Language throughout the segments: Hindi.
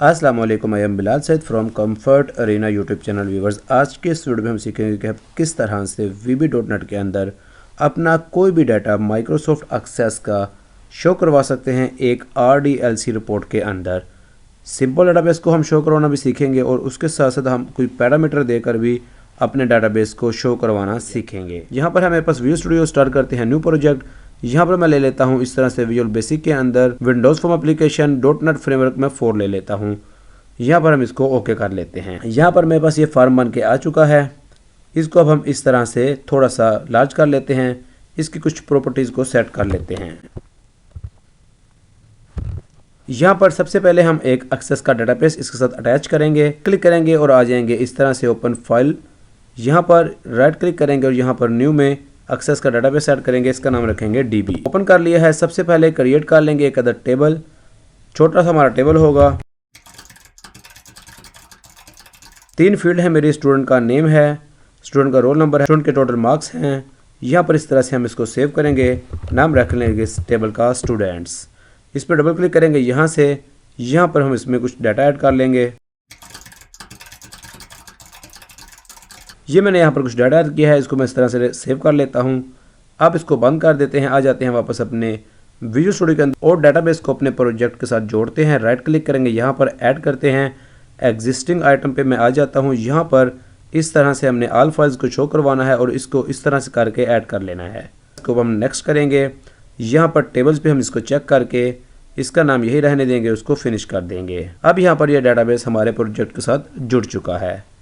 अस्सलाम वालेकुम, I am Bilal Saeed from Comfort Arena YouTube channel viewers. आज के इस वीडियो में हम सीखेंगे कि आप किस तरह से VB.NET के अंदर अपना कोई भी डाटा माइक्रोसॉफ्ट एक्सेस का शो करवा सकते हैं एक RDLC रिपोर्ट के अंदर। सिंपल डाटाबेस को हम शो करवाना भी सीखेंगे और उसके साथ साथ हम कोई पैरामीटर देकर भी अपने डाटाबेस को शो करवाना सीखेंगे। यहाँ पर हमारे पास विजुअल स्टूडियो स्टार्ट करते हैं न्यू प्रोजेक्ट। यहाँ पर मैं ले लेता हूँ इस तरह से विजुअल बेसिक के अंदर Windows form application .NET framework में 4 ले लेता हूँ। यहाँ पर हम इसको ओके कर लेते हैं। यहाँ पर मेरे पास ये फॉर्म बन के आ चुका है। इसको अब हम इस तरह से थोड़ा सा लार्ज कर लेते हैं। इसकी कुछ प्रॉपर्टीज़ को सेट कर लेते हैं। यहाँ पर सबसे पहले हम एक एक्सेस का डाटाबेस इसके साथ अटैच करेंगे। क्लिक करेंगे और आ जाएंगे इस तरह से ओपन फाइल। यहाँ पर राइट क्लिक करेंगे और यहाँ पर न्यू में एक्सेस का डाटाबेस ऐड करेंगे। इसका नाम रखेंगे DB। ओपन कर लिया है। सबसे पहले क्रिएट कर लेंगे एक अदर टेबल। छोटा सा हमारा टेबल होगा। 3 फील्ड है। मेरी स्टूडेंट का नेम है, स्टूडेंट का रोल नंबर है, स्टूडेंट के टोटल मार्क्स हैं। यहाँ पर इस तरह से हम इसको सेव करेंगे। नाम रख लेंगे इस टेबल का स्टूडेंट्स। इस पर डबल क्लिक करेंगे। यहाँ से यहाँ पर हम इसमें कुछ डाटा ऐड कर लेंगे। ये मैंने यहाँ पर कुछ डाटा ऐड किया है। इसको मैं इस तरह से सेव कर लेता हूँ। अब इसको बंद कर देते हैं। आ जाते हैं वापस अपने विजुअल स्टूडियो के अंदर और डाटाबेस को अपने प्रोजेक्ट के साथ जोड़ते हैं। राइट क्लिक करेंगे। यहाँ पर ऐड करते हैं। एग्जिस्टिंग आइटम पे मैं आ जाता हूँ। यहाँ पर इस तरह से हमने ऑल फाइल्स को शो करवाना है और इसको इस तरह से करके ऐड कर लेना है। इसको हम नेक्स्ट करेंगे। यहाँ पर टेबल्स पे हम इसको चेक करके इसका नाम यही रहने देंगे, उसको फिनिश कर देंगे। अब यहाँ पर यह डाटाबेस हमारे प्रोजेक्ट के साथ जुड़ चुका है।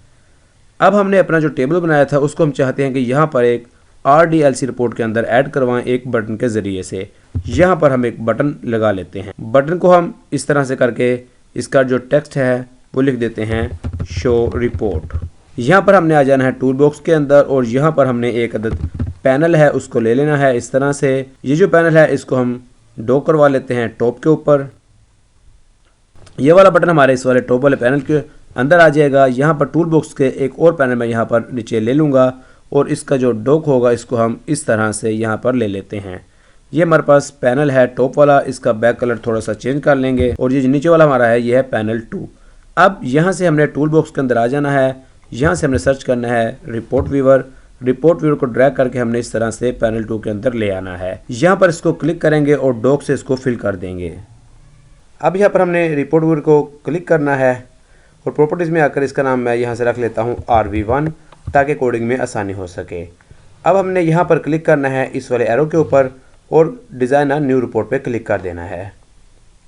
अब हमने अपना जो टेबल बनाया था उसको हम चाहते हैं कि यहाँ पर एक RDLC रिपोर्ट के अंदर ऐड करवाएं एक बटन के ज़रिए से। यहाँ पर हम एक बटन लगा लेते हैं। बटन को हम इस तरह से करके इसका जो टेक्स्ट है वो लिख देते हैं शो रिपोर्ट। यहाँ पर हमने आ जाना है टूल बॉक्स के अंदर और यहाँ पर हमने एक अदद पैनल है उसको ले लेना है। इस तरह से ये जो पैनल है इसको हम ड्रॉ करवा लेते हैं टॉप के ऊपर। ये वाला बटन हमारे इस वाले टॉप वाले पैनल के अंदर आ जाएगा। यहाँ पर टूल बॉक्स के एक और पैनल में यहाँ पर नीचे ले लूँगा और इसका जो डॉक होगा इसको हम इस तरह से यहाँ पर ले लेते हैं। ये हमारे पास पैनल है टॉप वाला। इसका बैक कलर थोड़ा सा चेंज कर लेंगे और ये नीचे वाला हमारा है ये है पैनल 2। अब यहाँ से हमने टूल बॉक्स के अंदर आ जाना है। यहाँ से हमने सर्च करना है रिपोर्ट व्यूअर। रिपोर्ट व्यूअर को ड्रैग करके हमने इस तरह से पैनल 2 के अंदर ले आना है। यहाँ पर इसको क्लिक करेंगे और डॉक से इसको फिल कर देंगे। अब यहाँ पर हमने रिपोर्ट व्यूअर को क्लिक करना है और प्रॉपर्टीज़ में आकर इसका नाम मैं यहाँ से रख लेता हूँ RV1 ताकि कोडिंग में आसानी हो सके। अब हमने यहाँ पर क्लिक करना है इस वाले एरो के ऊपर और डिज़ाइन न्यू रिपोर्ट पे क्लिक कर देना है।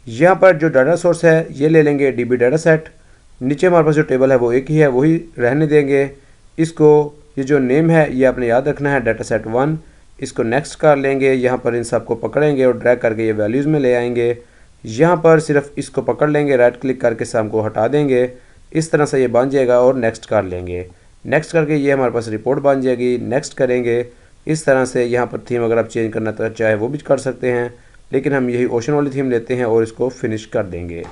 यहाँ पर जो डाटा सोर्स है ये ले लेंगे DB डाटा सेट। नीचे हमारे पास जो टेबल है वो एक ही है, वही रहने देंगे। इसको ये जो नेम है ये आपने याद रखना है डाटा सेट 1। इसको नेक्स्ट कर लेंगे। यहाँ पर इन सब को पकड़ेंगे और ड्रैग करके ये वैल्यूज़ में ले आएंगे। यहाँ पर सिर्फ इसको पकड़ लेंगे, राइट क्लिक करके सब को हटा देंगे। इस तरह से ये बन जाएगा और नेक्स्ट कर लेंगे। नेक्स्ट करके ये हमारे पास रिपोर्ट बन जाएगी। नेक्स्ट करेंगे इस तरह से। यहाँ पर थीम अगर आप चेंज करना तो चाहे वो भी कर सकते हैं, लेकिन हम यही ओशन वाली थीम लेते हैं और इसको फिनिश कर देंगे।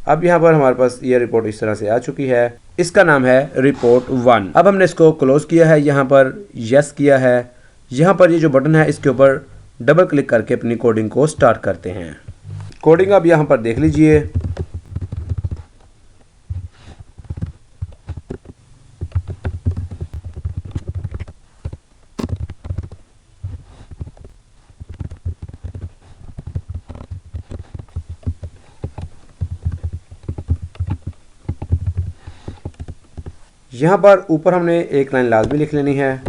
अब यहाँ पर हमारे पास ये रिपोर्ट इस तरह से आ चुकी है। इसका नाम है रिपोर्ट 1। अब हमने इसको क्लोज किया है, यहाँ पर यस किया है। यहाँ पर ये जो बटन है इसके ऊपर डबल क्लिक करके अपनी कोडिंग को स्टार्ट करते हैं। कोडिंग अब यहाँ पर देख लीजिए। यहाँ पर ऊपर हमने एक लाइन लाजमी लिख लेनी है।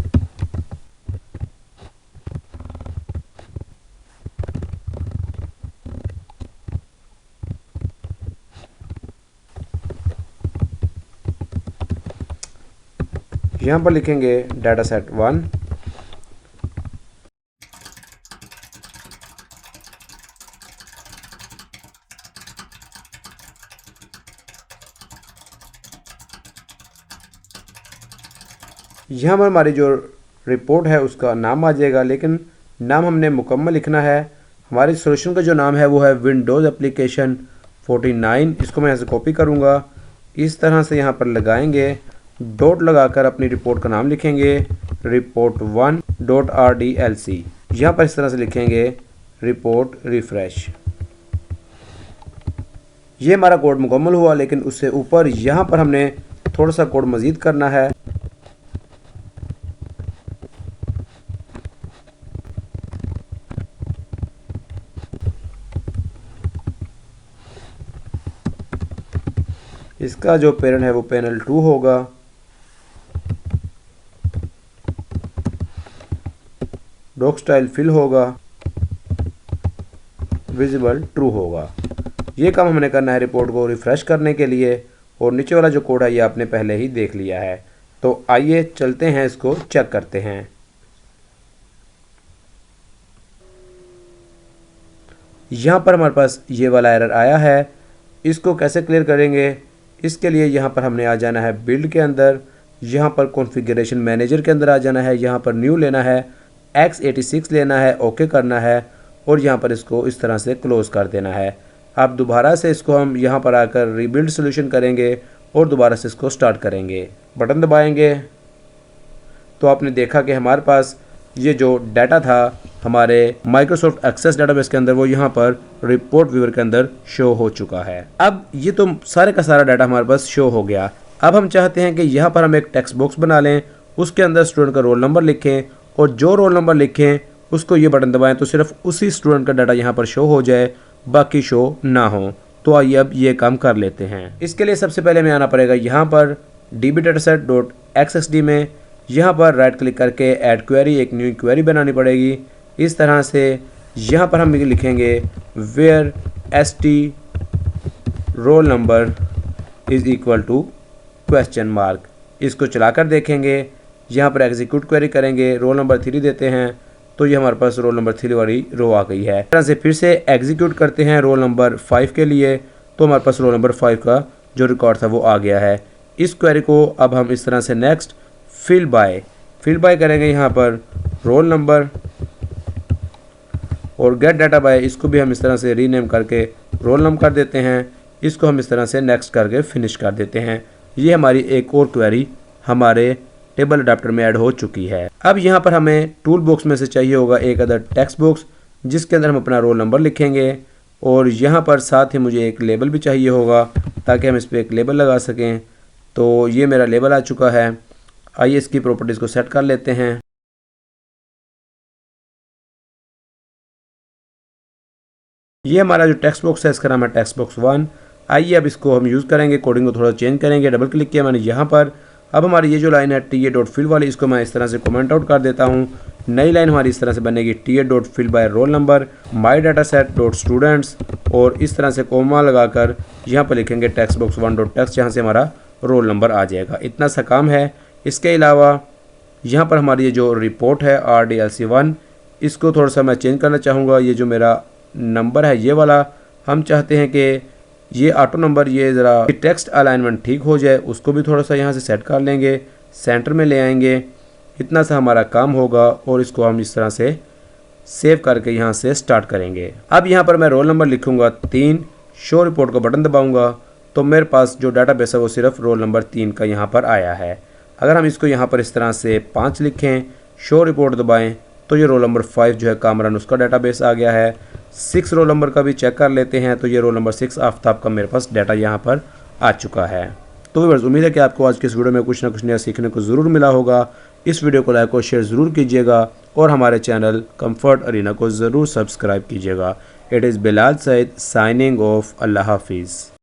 यहाँ पर लिखेंगे डाटा सेट 1। यहाँ पर हमारी जो रिपोर्ट है उसका नाम आ जाएगा, लेकिन नाम हमने मुकम्मल लिखना है। हमारी सॉल्यूशन का जो नाम है वो है विंडोज़ एप्लीकेशन 49। इसको मैं यहाँ से कॉपी करूँगा। इस तरह से यहाँ पर लगाएंगे, डॉट लगाकर अपनी रिपोर्ट का नाम लिखेंगे report1.rdlc। यहाँ पर इस तरह से लिखेंगे रिपोर्ट रिफ्रेश। ये हमारा कोड मुकम्मल हुआ, लेकिन उससे ऊपर यहाँ पर हमने थोड़ा सा कोड मज़ीद करना है। इसका जो पेरेंट है वो पैनल 2 होगा। डॉक स्टाइल फिल होगा, विजिबल ट्रू होगा। ये काम हमने करना है रिपोर्ट को रिफ़्रेश करने के लिए, और नीचे वाला जो कोड है ये आपने पहले ही देख लिया है। तो आइए चलते हैं, इसको चेक करते हैं। यहाँ पर हमारे पास ये वाला एरर आया है, इसको कैसे क्लियर करेंगे? इसके लिए यहाँ पर हमने आ जाना है बिल्ड के अंदर, यहाँ पर कॉन्फ़िगरेशन मैनेजर के अंदर आ जाना है, यहाँ पर न्यू लेना है, x86 लेना है, ओके करना है, और यहाँ पर इसको इस तरह से क्लोज़ कर देना है। अब दोबारा से इसको हम यहाँ पर आकर रीबिल्ड सोल्यूशन करेंगे और दोबारा से इसको स्टार्ट करेंगे। बटन दबाएंगे तो आपने देखा कि हमारे पास ये जो डाटा था हमारे माइक्रोसॉफ्ट एक्सेस डेटाबेस के अंदर, वो यहाँ पर रिपोर्ट व्यूअर के अंदर शो हो चुका है। अब ये तो सारे का सारा डाटा हमारे पास शो हो गया। अब हम चाहते हैं कि यहाँ पर हम एक टेक्स्ट बॉक्स बना लें, उसके अंदर स्टूडेंट का रोल नंबर लिखें, और जो रोल नंबर लिखें उसको ये बटन दबाएं तो सिर्फ उसी स्टूडेंट का डाटा यहाँ पर शो हो जाए, बाकी शो ना हो। तो आइए अब ये काम कर लेते हैं। इसके लिए सबसे पहले हमें आना पड़ेगा यहाँ पर dbdataset.xsd में, यहाँ पर राइट क्लिक करके ऐड क्वेरी, एक न्यू क्वेरी बनानी पड़ेगी। इस तरह से यहाँ पर हम लिखेंगे where st roll number is equal to question mark. इसको चलाकर देखेंगे, यहाँ पर एग्जीक्यूट क्वेरी करेंगे, रोल नंबर 3 देते हैं तो ये हमारे पास रोल नंबर 3 वाली रो आ गई है। इस तरह से फिर से एग्जीक्यूट करते हैं रोल नंबर 5 के लिए, तो हमारे पास रोल नंबर 5 का जो रिकॉर्ड था वो आ गया है। इस क्वेरी को अब हम इस तरह से नेक्स्ट फिल बाय करेंगे, यहाँ पर रोल नंबर, और गेट डाटा बाय इसको भी हम इस तरह से रीनेम करके रोल नंबर कर देते हैं। इसको हम इस तरह से नेक्स्ट करके फिनिश कर देते हैं। ये हमारी एक और क्वेरी हमारे टेबल अडाप्टर में ऐड हो चुकी है। अब यहाँ पर हमें टूल बॉक्स में से चाहिए होगा एक अदर टेक्स्ट बॉक्स, जिसके अंदर हम अपना रोल नंबर लिखेंगे, और यहाँ पर साथ ही मुझे एक लेबल भी चाहिए होगा ताकि हम इस पर एक लेबल लगा सकें। तो ये मेरा लेबल आ चुका है। आइए इसकी प्रॉपर्टीज़ को सेट कर लेते हैं। ये हमारा जो टेक्स्ट बॉक्स है इसका नाम है टेक्स्ट बॉक्स 1। आइए अब इसको हम यूज़ करेंगे, कोडिंग को थोड़ा चेंज करेंगे। डबल क्लिक किया मैंने यहाँ पर। अब हमारी ये जो लाइन है ta.fill वाली, इसको मैं इस तरह से कमेंट आउट कर देता हूँ। नई लाइन हमारी इस तरह से बनेगी ta.fill by roll number my data set dot students, और इस तरह से कोमा लगाकर यहाँ पर लिखेंगे टेक्स्ट बॉक्स 1.text, जहाँ से हमारा रोल नंबर आ जाएगा। इतना सा काम है। इसके अलावा यहाँ पर हमारी ये जो रिपोर्ट है RDLC1, इसको थोड़ा सा मैं चेंज करना चाहूँगा। ये जो मेरा नंबर है ये वाला, हम चाहते हैं कि ये ऑटो नंबर, ये ज़रा टेक्स्ट अलाइनमेंट ठीक हो जाए, उसको भी थोड़ा सा यहाँ से सेट कर लेंगे, सेंटर में ले आएंगे। इतना सा हमारा काम होगा, और इसको हम इस तरह से सेव करके यहाँ से स्टार्ट करेंगे। अब यहाँ पर मैं रोल नंबर लिखूँगा 3, शो रिपोर्ट का बटन दबाऊँगा तो मेरे पास जो डाटाबेस है वो सिर्फ रोल नंबर 3 का यहाँ पर आया है। अगर हम इसको यहाँ पर इस तरह से 5 लिखें, शो रिपोर्ट दबाएं, तो ये रोल नंबर 5 जो है कामरान, उसका डाटाबेस आ गया है। 6 रोल नंबर का भी चेक कर लेते हैं, तो ये रोल नंबर 6 आफ्ताब का मेरे पास डाटा यहाँ पर आ चुका है। तो व्यूअर्स, उम्मीद है कि आपको आज के इस वीडियो में कुछ ना कुछ नया सीखने को ज़रूर मिला होगा। इस वीडियो को लाइक और शेयर ज़रूर कीजिएगा, और हमारे चैनल कंफर्ट अरीना को ज़रूर सब्सक्राइब कीजिएगा। It is Bilal Saeed signing off. अल्लाह हाफिज़।